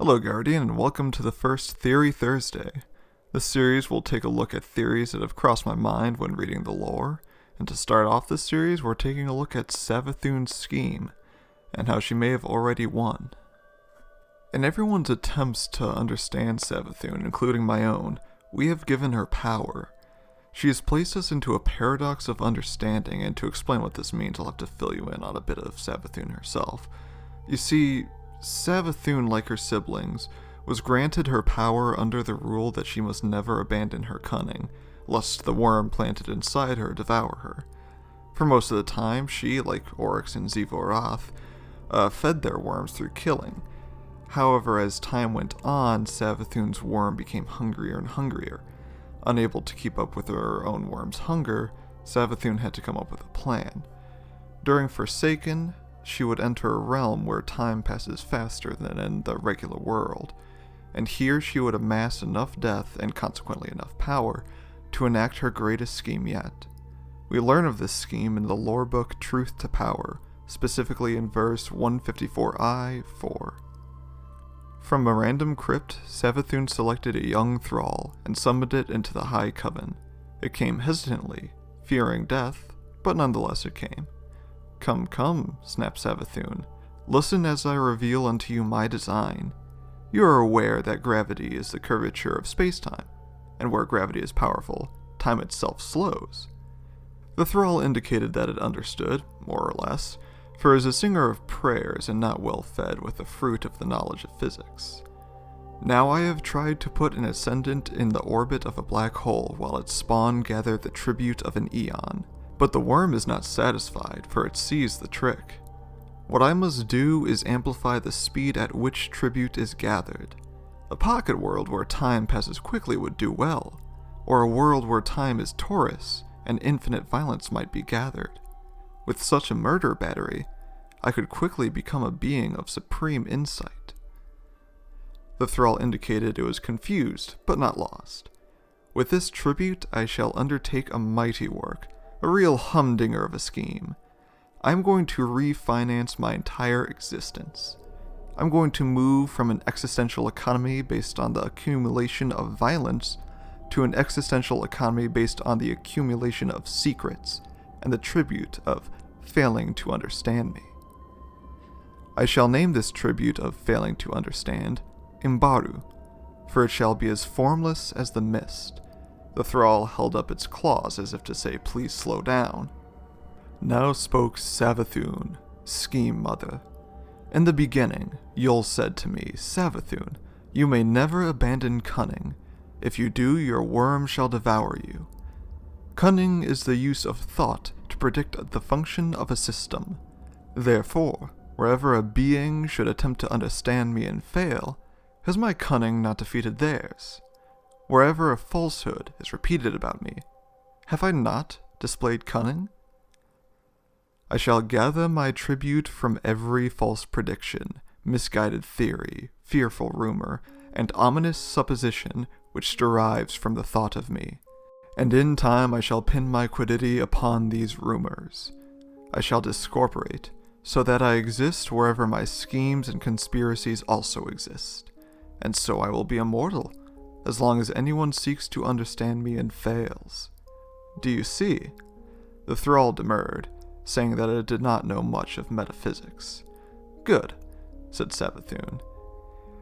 Hello, Guardian, and welcome to the first Theory Thursday. This series will take a look at theories that have crossed my mind when reading the lore, and to start off this series, we're taking a look at Savathun's scheme, and how she may have already won. In everyone's attempts to understand Savathun, including my own, we have given her power. She has placed us into a paradox of understanding, and to explain what this means, I'll have to fill you in on a bit of Savathun herself. You see, Savathun, like her siblings, was granted her power under the rule that she must never abandon her cunning, lest the worm planted inside her devour her. For most of the time, she, like Oryx and Zivorath, fed their worms through killing. However, as time went on, Savathun's worm became hungrier and hungrier. Unable to keep up with her own worm's hunger, Savathun had to come up with a plan. During Forsaken, she would enter a realm where time passes faster than in the regular world, and here she would amass enough death, and consequently enough power, to enact her greatest scheme yet. We learn of this scheme in the lore book Truth to Power, specifically in verse 154I-4. From a random crypt, Savathun selected a young thrall and summoned it into the High Coven. It came hesitantly, fearing death, but nonetheless it came. Come, snapped Savathun. Listen as I reveal unto you my design. You are aware that gravity is the curvature of space-time, and where gravity is powerful, time itself slows. The thrall indicated that it understood, more or less, for it is a singer of prayers and not well fed with the fruit of the knowledge of physics. Now I have tried to put an ascendant in the orbit of a black hole while its spawn gathered the tribute of an eon. But the worm is not satisfied, for it sees the trick. What I must do is amplify the speed at which tribute is gathered. A pocket world where time passes quickly would do well, or a world where time is torus and infinite violence might be gathered. With such a murder battery, I could quickly become a being of supreme insight. The thrall indicated it was confused, but not lost. With this tribute, I shall undertake a mighty work, a real humdinger of a scheme. I'm going to refinance my entire existence. I'm going to move from an existential economy based on the accumulation of violence to an existential economy based on the accumulation of secrets and the tribute of failing to understand me. I shall name this tribute of failing to understand Imbaru, for it shall be as formless as the mist. The thrall held up its claws as if to say, please slow down. Now spoke Savathun, Scheme Mother. In the beginning, Yul said to me, Savathun, you may never abandon cunning. If you do, your worm shall devour you. Cunning is the use of thought to predict the function of a system. Therefore, wherever a being should attempt to understand me and fail, has my cunning not defeated theirs? Wherever a falsehood is repeated about me, have I not displayed cunning? I shall gather my tribute from every false prediction, misguided theory, fearful rumor, and ominous supposition which derives from the thought of me. And in time I shall pin my quiddity upon these rumors. I shall discorporate, so that I exist wherever my schemes and conspiracies also exist. And so I will be immortal, as long as anyone seeks to understand me and fails. Do you see? The thrall demurred, saying that it did not know much of metaphysics. Good, said Savathun.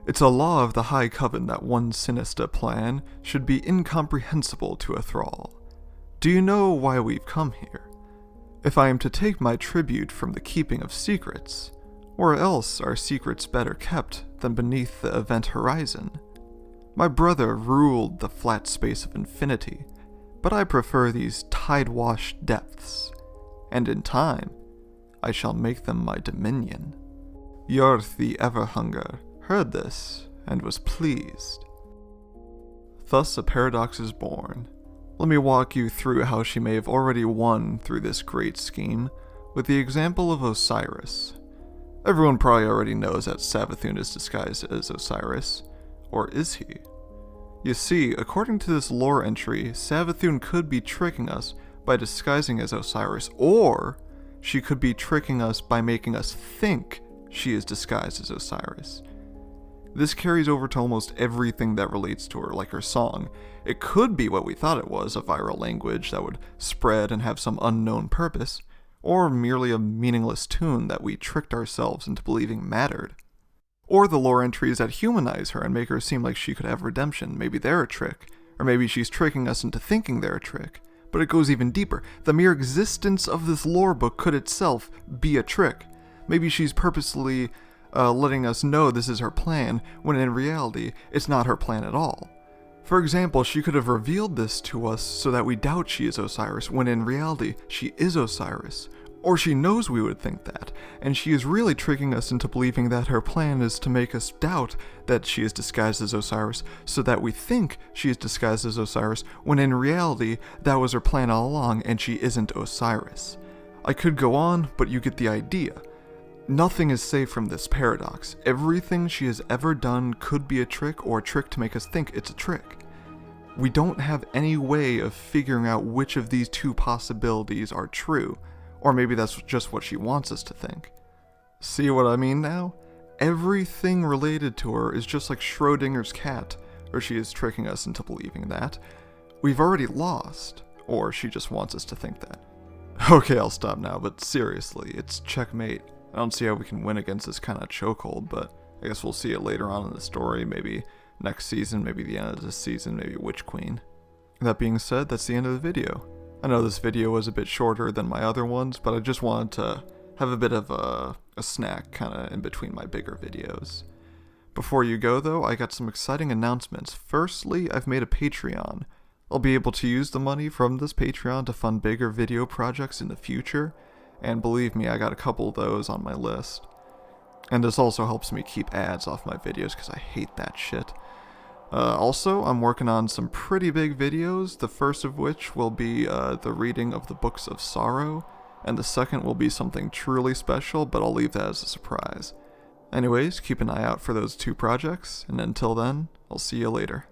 It's a law of the High Coven that one sinister plan should be incomprehensible to a thrall. Do you know why we've come here? If I am to take my tribute from the keeping of secrets, or else are secrets better kept than beneath the event horizon? My brother ruled the flat space of infinity, but I prefer these tide-washed depths, and in time, I shall make them my dominion. Yarth the Everhunger heard this, and was pleased. Thus a paradox is born. Let me walk you through how she may have already won through this great scheme, with the example of Osiris. Everyone probably already knows that Savathun is disguised as Osiris. Or is he? You see, according to this lore entry, Savathun could be tricking us by disguising as Osiris, or she could be tricking us by making us think she is disguised as Osiris. This carries over to almost everything that relates to her, like her song. It could be what we thought it was, a viral language that would spread and have some unknown purpose, or merely a meaningless tune that we tricked ourselves into believing mattered. Or the lore entries that humanize her and make her seem like she could have redemption. Maybe they're a trick, or maybe she's tricking us into thinking they're a trick. But it goes even deeper. The mere existence of this lore book could itself be a trick. Maybe she's purposely letting us know this is her plan, when in reality, it's not her plan at all. For example, she could have revealed this to us so that we doubt she is Osiris, when in reality, she is Osiris. Or she knows we would think that, and she is really tricking us into believing that her plan is to make us doubt that she is disguised as Osiris, so that we think she is disguised as Osiris, when in reality, that was her plan all along and she isn't Osiris. I could go on, but you get the idea. Nothing is safe from this paradox. Everything she has ever done could be a trick, or a trick to make us think it's a trick. We don't have any way of figuring out which of these two possibilities are true, or maybe that's just what she wants us to think. See what I mean now? Everything related to her is just like Schrodinger's cat, or she is tricking us into believing that. We've already lost, or she just wants us to think that. Okay, I'll stop now, but seriously, it's checkmate. I don't see how we can win against this kind of chokehold, but I guess we'll see it later on in the story, maybe next season, maybe the end of this season, maybe Witch Queen. That being said, that's the end of the video. I know this video was a bit shorter than my other ones, but I just wanted to have a bit of a snack kind of in between my bigger videos. Before you go though, I got some exciting announcements. Firstly, I've made a Patreon. I'll be able to use the money from this Patreon to fund bigger video projects in the future, and believe me, I got a couple of those on my list. And this also helps me keep ads off my videos because I hate that shit. Also, I'm working on some pretty big videos, the first of which will be the reading of the Books of Sorrow, and the second will be something truly special, but I'll leave that as a surprise. Anyways, keep an eye out for those two projects, and until then, I'll see you later.